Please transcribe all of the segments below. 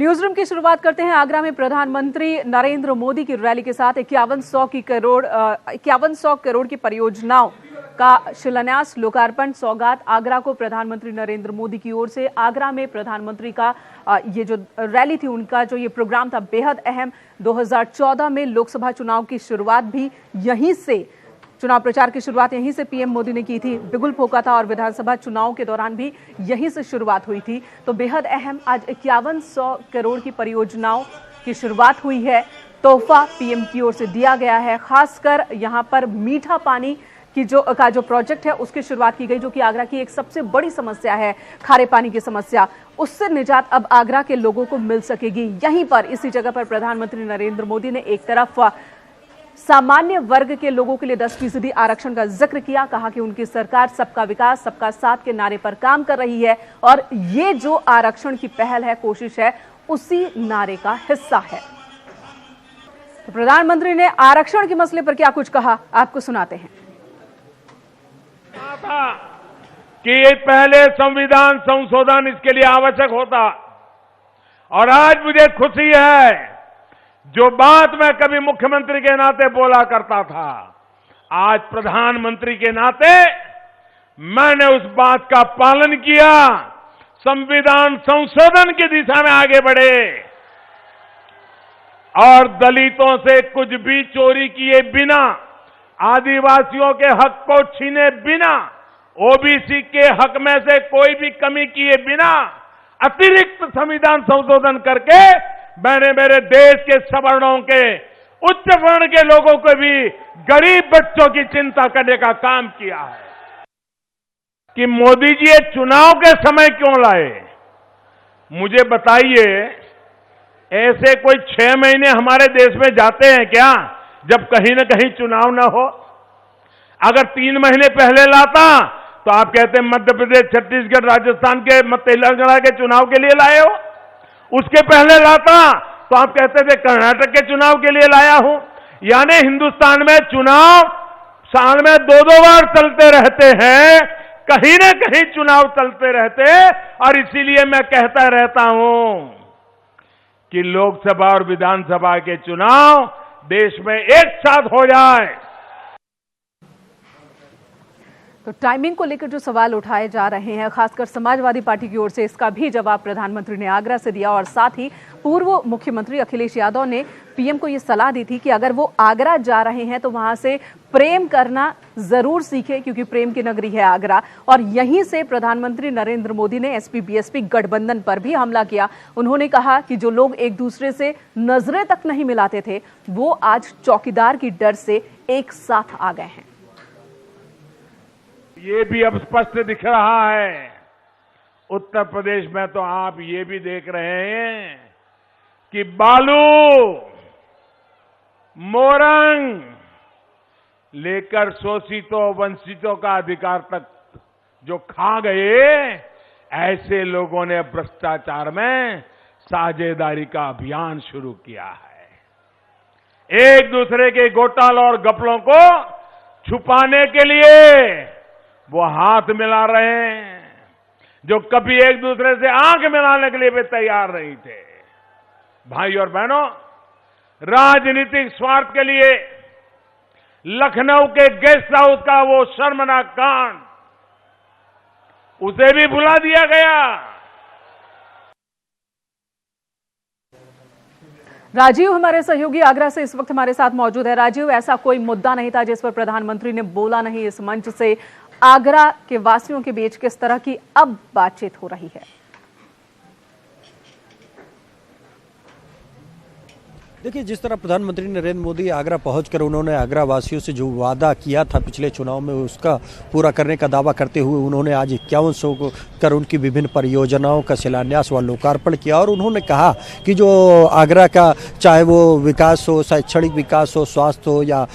News room की शुरुआत करते हैं आगरा में प्रधानमंत्री नरेंद्र मोदी की रैली के साथ 5100 करोड़ की परियोजनाओं का शिलान्यास, लोकार्पण, सौगात आगरा को प्रधानमंत्री नरेंद्र मोदी की ओर से। आगरा में प्रधानमंत्री का ये जो रैली थी, उनका जो ये प्रोग्राम था बेहद अहम। 2014 में लोकसभा चुनाव की शुरुआत भी यहीं से, चुनाव प्रचार की शुरुआत यहीं से पीएम मोदी ने की थी। बिगुल फूंका था और विधानसभा चुनाव के दौरान भी यहीं से शुरुआत हुई थी। तो बेहद अहम आज 5100 करोड़ की परियोजनाओं की शुरुआत हुई है। तोहफा पीएम की ओर से दिया गया है। खासकर यहां पर मीठा पानी की जो प्रोजेक्ट है उसकी शुरुआत की गई, जो कि आगरा की एक सबसे बड़ी समस्या है, खारे पानी की समस्या। उससे निजात अब आगरा के लोगों को मिल सकेगी। यहीं पर इसी जगह पर प्रधानमंत्री नरेंद्र मोदी ने एक तरफ सामान्य वर्ग के लोगों के लिए 10% आरक्षण का जिक्र किया, कहा कि उनकी सरकार सबका विकास सबका साथ के नारे पर काम कर रही है और ये जो आरक्षण की पहल है, कोशिश है, उसी नारे का हिस्सा है। तो प्रधानमंत्री ने आरक्षण के मसले पर क्या कुछ कहा, आपको सुनाते हैं। कि पहले संविधान संशोधन इसके लिए आवश्यक होता, और आज मुझे खुशी है जो बात मैं कभी मुख्यमंत्री के नाते बोला करता था, आज प्रधानमंत्री के नाते मैंने उस बात का पालन किया। संविधान संशोधन की दिशा में आगे बढ़े और दलितों से कुछ भी चोरी किए बिना, आदिवासियों के हक को छीने बिना, ओबीसी के हक में से कोई भी कमी किए बिना अतिरिक्त संविधान संशोधन करके मैंने मेरे देश के सवर्णों के, उच्च वर्ण के लोगों को भी, गरीब बच्चों की चिंता करने का काम किया है। कि मोदी जी ये चुनाव के समय क्यों लाए, मुझे बताइए। ऐसे कोई 6 महीने हमारे देश में जाते हैं क्या जब कहीं ना कहीं चुनाव ना हो? अगर 3 महीने पहले लाता तो आप कहते हैं मध्य प्रदेश, छत्तीसगढ़, राजस्थान के, तेलंगाना के चुनाव के लिए लाए हो। उसके पहले लाता तो आप कहते थे कर्नाटक के चुनाव के लिए लाया हूं। यानी हिंदुस्तान में चुनाव साल में 2-2 बार चलते रहते हैं, कहीं ना कहीं चुनाव चलते रहते। और इसीलिए मैं कहता रहता हूं कि लोकसभा और विधानसभा के चुनाव देश में एक साथ हो जाए। तो टाइमिंग को लेकर जो सवाल उठाए जा रहे हैं, खासकर समाजवादी पार्टी की ओर से, इसका भी जवाब प्रधानमंत्री ने आगरा से दिया। और साथ ही पूर्व मुख्यमंत्री अखिलेश यादव ने पीएम को यह सलाह दी थी कि अगर वो आगरा जा रहे हैं तो वहां से प्रेम करना जरूर सीखे, क्योंकि प्रेम की नगरी है आगरा। और यहीं से प्रधानमंत्री नरेंद्र मोदी ने एसपी बीएसपी गठबंधन पर भी हमला किया। उन्होंने कहा कि जो लोग एक दूसरे से नजरें तक नहीं मिलाते थे, वो आज चौकीदार की डर से एक साथ आ गए हैं। ये भी अब स्पष्ट दिख रहा है। उत्तर प्रदेश में तो आप ये भी देख रहे हैं कि बालू, मोरंग लेकर शोषितों वंचितों का अधिकार तक जो खा गए, ऐसे लोगों ने भ्रष्टाचार में साझेदारी का अभियान शुरू किया है। एक दूसरे के घोटालों और घपलों को छुपाने के लिए वो हाथ मिला रहे हैं, जो कभी एक दूसरे से आंख मिलाने के लिए भी तैयार नहीं थे। भाई और बहनों, राजनीतिक स्वार्थ के लिए लखनऊ के गेस्ट हाउस का वो शर्मनाक कांड, उसे भी भुला दिया गया। राजीव हमारे सहयोगी आगरा से इस वक्त हमारे साथ मौजूद है। राजीव, ऐसा कोई मुद्दा नहीं था जिस पर प्रधानमंत्री ने बोला नहीं इस मंच से। आगरा के वासियों के बीच किस तरह की अब बातचीत हो रही है? देखिए, जिस तरह प्रधानमंत्री नरेंद्र मोदी आगरा पहुंचकर उन्होंने आगरा वासियों से जो वादा किया था पिछले चुनाव में, उसका पूरा करने का दावा करते हुए उन्होंने आज 5100 करोड़ की विभिन्न परियोजनाओं का शिलान्यास व लोकार्पण किया। और उन्होंने कहा कि जो आगरा का, चाहे वो विकास हो, शैक्षणिक विकास हो, स्वास्थ्य हो या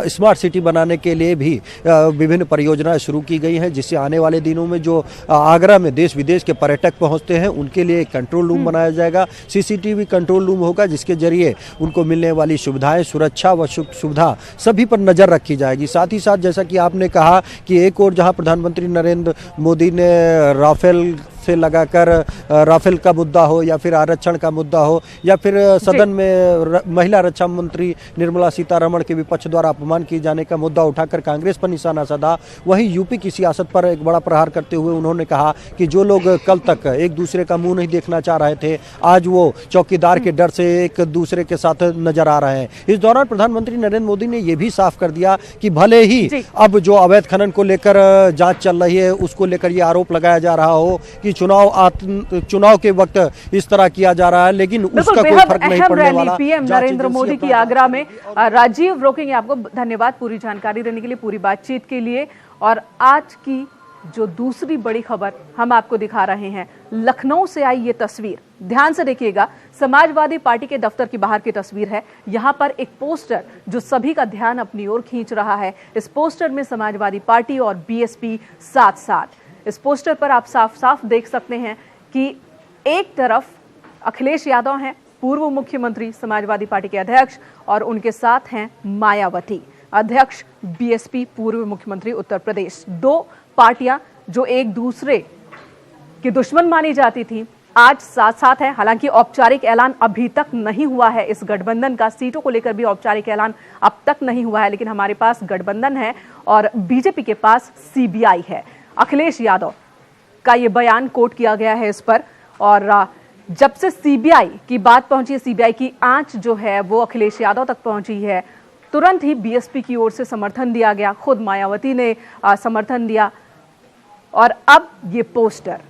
स्मार्ट सिटी बनाने के लिए भी विभिन्न परियोजनाएं शुरू की गई हैं, जिससे आने वाले दिनों में जो आगरा में देश विदेश के पर्यटक पहुँचते हैं उनके लिए एक कंट्रोल रूम बनाया जाएगा। CCTV कंट्रोल रूम होगा, जिसके जरिए उनको मिलने वाली सुविधाएं, सुरक्षा व सुविधा सभी पर नजर रखी जाएगी। साथ ही साथ जैसा कि आपने कहा कि एक और जहां प्रधानमंत्री नरेंद्र मोदी ने राफेल से लगाकर राफेल का मुद्दा हो या फिर आरक्षण का मुद्दा हो या फिर सदन में महिला रक्षा मंत्री निर्मला सीतारमण के विपक्ष द्वारा अपमान किए जाने का मुद्दा उठाकर कांग्रेस पर निशाना साधा। वहीं यूपी की सियासत पर एक बड़ा प्रहार करते हुए उन्होंने कहा कि जो लोग कल तक एक दूसरे का मुंह नहीं देखना चाह रहे थे, आज वो चौकीदार के डर से एक दूसरे के साथ नजर आ रहे हैं। इस दौरान प्रधानमंत्री नरेंद्र मोदी ने यह भी साफ कर दिया कि भले ही अब जो अवैध खनन को लेकर जांच चल रही है उसको लेकर ये आरोप लगाया जा रहा हो कि चुनाव के वक्त इस तरह किया जा रहा है, लेकिन उसका कोई फर्क नहीं पड़ने वाला। पीएम नरेंद्र मोदी की आगरा में। राजीव रोकेंगे आपको, धन्यवाद पूरी जानकारी देने के लिए, पूरी बातचीत के लिए। और आज की जो दूसरी बड़ी खबर हम आपको दिखा रहे हैं, लखनऊ से आई ये तस्वीर, ध्यान से देखिएगा। समाजवादी पार्टी के दफ्तर के बाहर की तस्वीर है। यहां पर एक पोस्टर जो सभी का ध्यान अपनी ओर खींच रहा है। इस पोस्टर में समाजवादी पार्टी और बीएसपी साथ साथ। इस पोस्टर पर आप साफ साफ देख सकते हैं कि एक तरफ अखिलेश यादव हैं, पूर्व मुख्यमंत्री, समाजवादी पार्टी के अध्यक्ष, और उनके साथ हैं मायावती, अध्यक्ष बीएसपी, पूर्व मुख्यमंत्री उत्तर प्रदेश। दो पार्टियां जो एक दूसरे की दुश्मन मानी जाती थी, आज साथ साथ है। हालांकि औपचारिक ऐलान अभी तक नहीं हुआ है इस गठबंधन का, सीटों को लेकर भी औपचारिक ऐलान अब तक नहीं हुआ है, लेकिन हमारे पास गठबंधन है और बीजेपी के पास सीबीआई है। अखिलेश यादव का ये बयान कोट किया गया है इस पर, और जब से सीबीआई की बात पहुंची, सीबीआई की आंच जो है वो अखिलेश यादव तक पहुंची है, तुरंत ही बीएसपी की ओर से समर्थन दिया गया, खुद मायावती ने समर्थन दिया। और अब ये पोस्टर,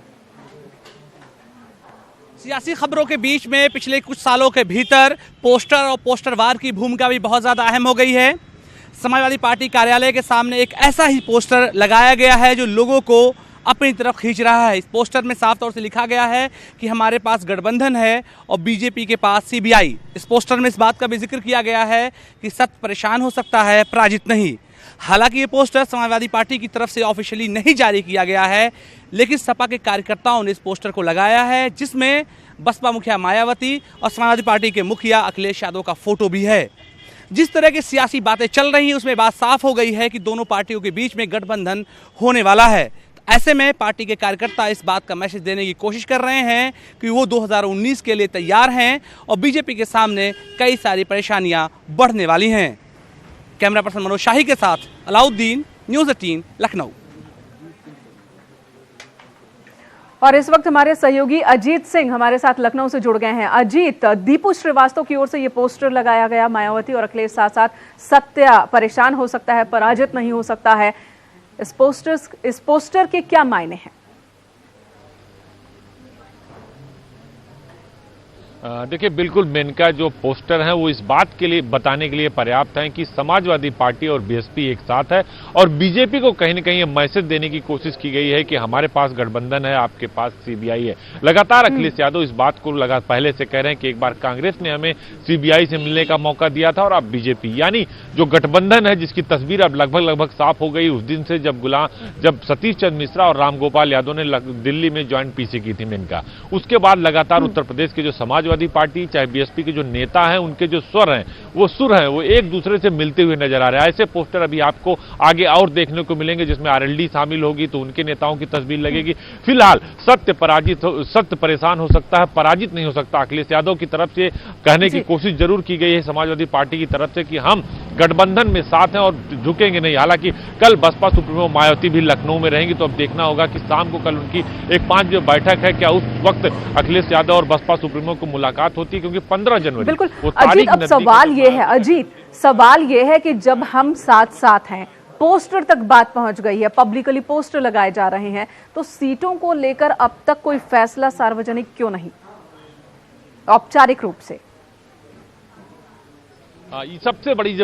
सियासी खबरों के बीच में पिछले कुछ सालों के भीतर पोस्टर और पोस्टरवार की भूमिका भी बहुत ज़्यादा अहम हो गई है। समाजवादी पार्टी कार्यालय के सामने एक ऐसा ही पोस्टर लगाया गया है जो लोगों को अपनी तरफ खींच रहा है। इस पोस्टर में साफ तौर से लिखा गया है कि हमारे पास गठबंधन है और बीजेपी के पास सीबीआई। इस पोस्टर में इस बात का भी जिक्र किया गया है कि सत्य परेशान हो सकता है, पराजित नहीं। हालांकि ये पोस्टर समाजवादी पार्टी की तरफ से ऑफिशियली नहीं जारी किया गया है, लेकिन सपा के कार्यकर्ताओं ने इस पोस्टर को लगाया है, जिसमें बसपा मुखिया मायावती और समाजवादी पार्टी के मुखिया अखिलेश यादव का फोटो भी है। जिस तरह की सियासी बातें चल रही हैं उसमें बात साफ हो गई है कि दोनों पार्टियों के बीच में गठबंधन होने वाला है। ऐसे में पार्टी के कार्यकर्ता इस बात का मैसेज देने की कोशिश कर रहे हैं कि वो 2019 के लिए तैयार हैं और बीजेपी के सामने कई सारी परेशानियां बढ़ने वाली हैं। कैमरा पर्सन मनोज शाही के साथ अलाउद्दीन, न्यूज़ 18, लखनऊ। और इस वक्त हमारे सहयोगी अजीत सिंह हमारे साथ लखनऊ से जुड़ गए हैं। अजीत, दीपू श्रीवास्तव की ओर से ये पोस्टर लगाया गया, मायावती और अखिलेश साथ साथ, सत्य परेशान हो सकता है, पराजित नहीं हो सकता है। इस पोस्टर के क्या मायने हैं? देखिए, बिल्कुल मेनका जो पोस्टर है वो इस बात के लिए बताने के लिए पर्याप्त है कि समाजवादी पार्टी और बीएसपी एक साथ है और बीजेपी को कहीं न कहीं ये मैसेज देने की कोशिश की गई है कि हमारे पास गठबंधन है, आपके पास सीबीआई है। लगातार अखिलेश यादव इस बात को पहले से कह रहे हैं कि एक बार कांग्रेस ने हमें सीबीआई से मिलने का मौका दिया था और अब बीजेपी, यानी जो गठबंधन है जिसकी तस्वीर अब लगभग साफ हो गई उस दिन से जब सतीश चंद्र मिश्रा और रामगोपाल यादव ने दिल्ली में ज्वाइंट पीसी की थी मेनका। उसके बाद लगातार उत्तर प्रदेश के जो समाजवादी पार्टी चाहे बीएसपी के जो नेता हैं उनके जो स्वर हैं वो सुर हैं वो एक दूसरे से मिलते हुए नजर आ रहे हैं। ऐसे पोस्टर अभी आपको आगे और देखने को मिलेंगे जिसमें आरएलडी शामिल होगी तो उनके नेताओं की तस्वीर लगेगी। फिलहाल सत्य परेशान हो सकता है, पराजित नहीं हो सकता। अखिलेश यादव की तरफ से कहने की कोशिश जरूर की गई है समाजवादी पार्टी की तरफ से कि हम गठबंधन में साथ हैं और झुकेंगे नहीं। हालांकि कल बसपा सुप्रीमो मायावती भी लखनऊ में रहेंगी तो अब देखना होगा कि शाम को कल उनकी एक 5 बजे बैठक है, क्या उस वक्त अखिलेश यादव और बसपा सुप्रीमो को मुलाकात होती है, क्योंकि 15 जनवरी बिल्कुल। अजीत, अब सवाल ये है, अजीत सवाल ये है कि जब हम साथ साथ हैं, पोस्टर तक बात पहुंच गई है, पब्लिकली पोस्टर लगाए जा रहे हैं, तो सीटों को लेकर अब तक कोई फैसला सार्वजनिक क्यों नहीं, औपचारिक रूप से? ये सबसे बड़ी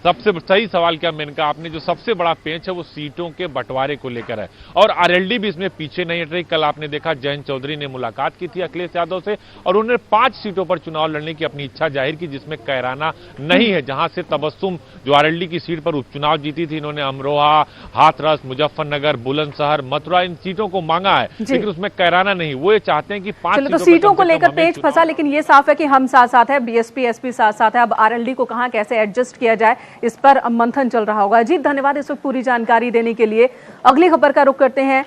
सबसे सही सवाल क्या मेनका, आपने जो सबसे बड़ा पेंच है वो सीटों के बंटवारे को लेकर है और आरएलडी भी इसमें पीछे नहीं हट रही। कल आपने देखा जयंत चौधरी ने मुलाकात की थी अखिलेश यादव से और उन्होंने 5 सीटों पर चुनाव लड़ने की अपनी इच्छा जाहिर की जिसमें कैराना नहीं है, जहां से तबस्सुम जो आरएलडी की सीट पर उपचुनाव जीती थी, इन्होंने अमरोहा, हाथरस, मुजफ्फरनगर, बुलंदशहर, मथुरा इन सीटों को मांगा है, लेकिन उसमें कैराना नहीं। वो ये चाहते हैं कि 5 सीटों को लेकर पेच फंसा, लेकिन ये साफ है कि हम साथ साथ है, बीएसपी एसपी साथ साथ है। अब आरएलडी को कहां कैसे एडजस्ट किया जाए इस पर मंथन चल रहा होगा। अजीत, धन्यवाद इस वक्त पूरी जानकारी देने के लिए। अगली खबर का रुख करते हैं।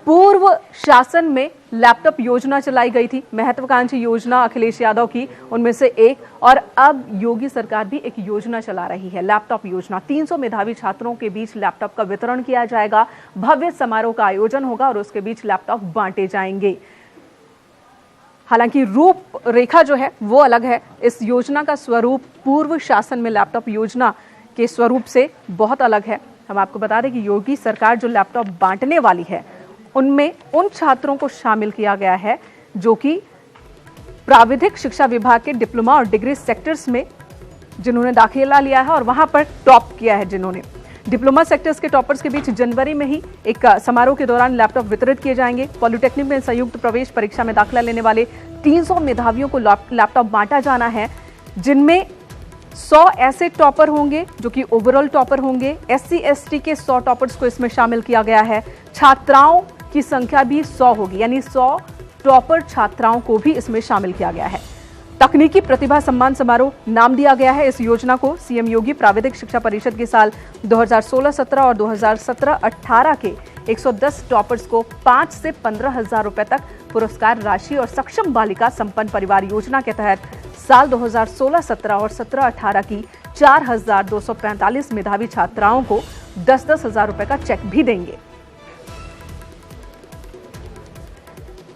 पूर्व शासन में लैपटॉप योजना चलाई गई थी, महत्वाकांक्षी योजना अखिलेश यादव की उनमें से एक, और अब योगी सरकार भी एक योजना चला रही है, लैपटॉप योजना। 300 मेधावी छात्रों के बीच लैपटॉप का वितरण किया जाएगा, भव्य समारोह का आयोजन होगा और उसके बीच लैपटॉप बांटे जाएंगे। हालांकि रूपरेखा जो है वो अलग है। इस योजना का स्वरूप पूर्व शासन में लैपटॉप योजना के स्वरूप से बहुत अलग है। हम आपको बता दें कि योगी सरकार जो लैपटॉप बांटने वाली है उनमें उन छात्रों को शामिल किया गया है जो कि प्राविधिक शिक्षा विभाग के डिप्लोमा और डिग्री सेक्टर्स में जिन्होंने दाखिला लिया है और वहां पर टॉप किया है। जिन्होंने डिप्लोमा सेक्टर्स के टॉपर्स के बीच जनवरी में ही एक समारोह के दौरान लैपटॉप वितरित किए जाएंगे। पॉलिटेक्निक में संयुक्त प्रवेश परीक्षा में दाखिला लेने वाले 300 मेधावियों को लैपटॉप बांटा जाना है, जिनमें 100 ऐसे टॉपर होंगे जो कि ओवरऑल टॉपर होंगे। SC ST के 100 टॉपर्स को इसमें शामिल किया गया है। छात्राओं की संख्या भी 100 होगी, यानी 100 टॉपर छात्राओं को भी इसमें शामिल किया गया है। तकनीकी प्रतिभा सम्मान समारोह नाम दिया गया है इस योजना को। सीएम योगी प्राविधिक शिक्षा परिषद के साल 2016-17 और 2017-18 के 110 टॉपर्स को 5 से 15,000 रुपए तक पुरस्कार राशि और सक्षम बालिका संपन्न परिवार योजना के तहत साल 2016-17 और 17-18 की 4,245 मेधावी छात्राओं को 10-10 हजार रुपए का चेक भी देंगे।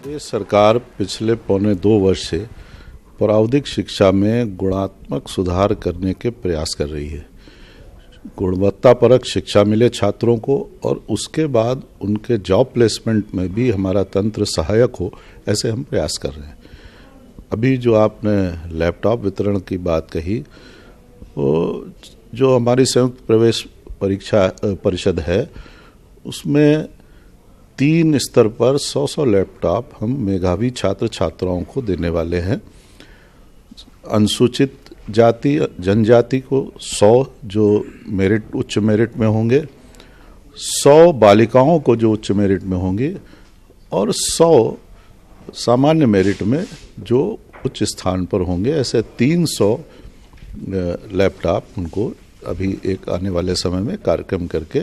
ये सरकार पिछले पौने 2 वर्ष से प्राविधिक शिक्षा में गुणात्मक सुधार करने के प्रयास कर रही है। गुणवत्तापरक शिक्षा मिले छात्रों को और उसके बाद उनके जॉब प्लेसमेंट में भी हमारा तंत्र सहायक हो, ऐसे हम प्रयास कर रहे हैं। अभी जो आपने लैपटॉप वितरण की बात कही, वो जो हमारी संयुक्त प्रवेश परीक्षा परिषद है उसमें 3 स्तर पर 100 लैपटॉप हम मेधावी छात्र छात्राओं को देने वाले हैं। अनुसूचित जाति जनजाति को 100 जो मेरिट उच्च मेरिट में होंगे, 100 बालिकाओं को जो उच्च मेरिट में होंगी और 100 सामान्य मेरिट में जो उच्च स्थान पर होंगे। ऐसे 300 लैपटॉप उनको अभी एक आने वाले समय में कार्यक्रम करके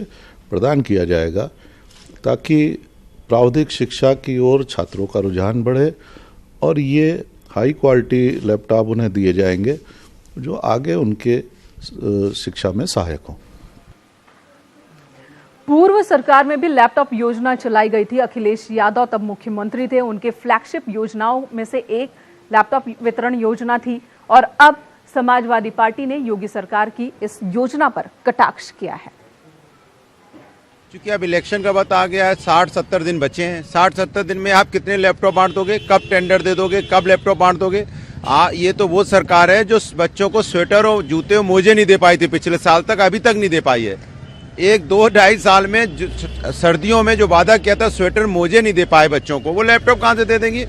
प्रदान किया जाएगा, ताकि प्राविधिक शिक्षा की ओर छात्रों का रुझान बढ़े और ये हाई क्वालिटी लैपटॉप उन्हें दिए जाएंगे जो आगे उनके शिक्षा में सहायक हों। पूर्व सरकार में भी लैपटॉप योजना चलाई गई थी। अखिलेश यादव तब मुख्यमंत्री थे, उनके फ्लैगशिप योजनाओं में से एक लैपटॉप वितरण योजना थी और अब समाजवादी पार्टी ने योगी सरकार की इस योजना पर कटाक्ष किया है। क्योंकि अब इलेक्शन का वक्त आ गया है, 60-70 दिन बचे हैं। 60-70 दिन में आप कितने लैपटॉप बांट दोगे, कब टेंडर दे दोगे, कब लैपटॉप बांट दोगे? ये तो वो सरकार है जो बच्चों को स्वेटर और जूते और मोजे नहीं दे पाई थी पिछले साल तक, अभी तक नहीं दे पाई है। 1-2-2.5 साल में सर्दियों में जो वादा किया था स्वेटर मोजे नहीं दे पाए बच्चों को, वो लैपटॉप कहां से दे देंगी?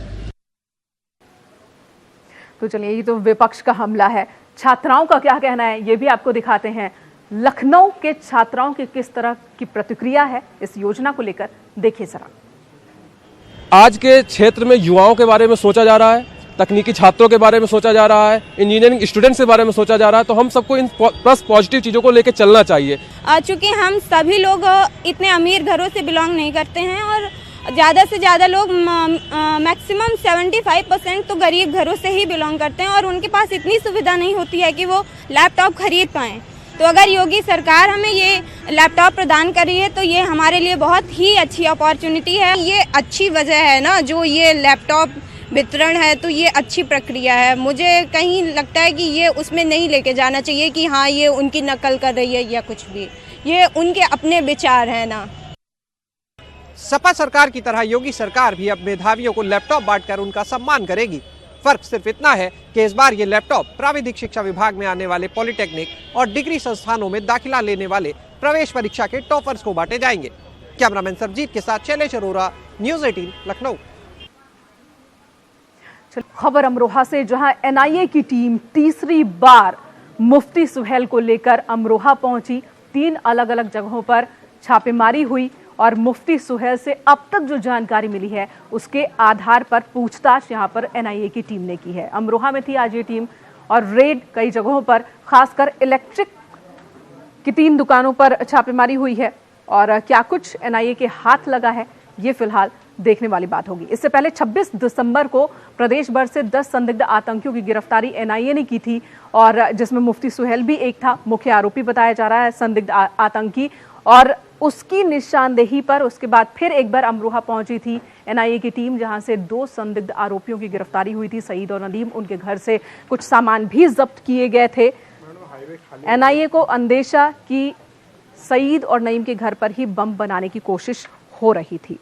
तो चलिए, ये तो विपक्ष का हमला है। छात्राओं का क्या कहना है ये भी आपको दिखाते हैं। लखनऊ के छात्राओं की किस तरह की प्रतिक्रिया है इस योजना को लेकर, देखिए जरा। आज के क्षेत्र में युवाओं के बारे में सोचा जा रहा है, तकनीकी छात्रों के बारे में सोचा जा रहा है, इंजीनियरिंग स्टूडेंट्स के बारे में सोचा जा रहा है, तो हम सबको इन प्लस पॉजिटिव चीज़ों को लेकर चलना चाहिए। चूँकि हम सभी लोग इतने अमीर घरों से बिलोंग नहीं करते हैं और ज़्यादा से ज़्यादा लोग मैक्सिमम 75% तो गरीब घरों से ही बिलोंग करते हैं और उनके पास इतनी सुविधा नहीं होती है कि वो लैपटॉप खरीद पाएँ। तो अगर योगी सरकार हमें ये लैपटॉप प्रदान कर रही है तो ये हमारे लिए बहुत ही अच्छी अपॉर्चुनिटी है। ये अच्छी वजह है ना, जो ये लैपटॉप वितरण है, तो ये अच्छी प्रक्रिया है। मुझे कहीं लगता है कि ये उसमें नहीं लेके जाना चाहिए कि हाँ ये उनकी नकल कर रही है या कुछ भी, ये उनके अपने विचार हैं ना। सपा सरकार की तरह योगी सरकार भी अब मेधावियों को लैपटॉप बांटकर उनका सम्मान करेगी। फर्क सिर्फ इतना है कि इस बार ये लैपटॉप प्राविधिक शिक्षा विभाग में आने वाले पॉलिटेक्निक और डिग्री संस्थानों में दाखिला लेने वाले प्रवेश परीक्षा के टॉपर्स को बांटे जाएंगे। कैमरामैन सरजीत के साथ शैलेश अरोरा, न्यूज़ 18 लखनऊ। खबर अमरोहा से, जहां एनआईए की टीम तीसरी बार मुफ्ती सुहेल को लेकर अमरोहा पहुंची। 3 अलग अलग जगहों पर छापेमारी हुई और मुफ्ती सुहेल से अब तक जो जानकारी मिली है उसके आधार पर पूछताछ यहां पर एनआईए की टीम ने की है। अमरोहा में थी आज ये टीम और रेड कई जगहों पर, खासकर इलेक्ट्रिक की 3 दुकानों पर छापेमारी हुई है और क्या कुछ एनआईए के हाथ लगा है ये फिलहाल देखने वाली बात होगी। इससे पहले 26 दिसंबर को प्रदेश भर से 10 संदिग्ध आतंकियों की गिरफ्तारी एनआईए ने की थी और जिसमें मुफ्ती सुहेल भी एक था। मुख्य आरोपी बताया जा रहा है संदिग्ध आतंकी, और उसकी निशानदेही पर उसके बाद फिर एक बार अमरोहा पहुंची थी एनआईए की टीम, जहां से 2 संदिग्ध आरोपियों की गिरफ्तारी हुई थी, सईद और नदीम। उनके घर से कुछ सामान भी जब्त किए गए थे। एनआईए को अंदेशा कि सईद और नईम के घर पर ही बम बनाने की कोशिश हो रही थी।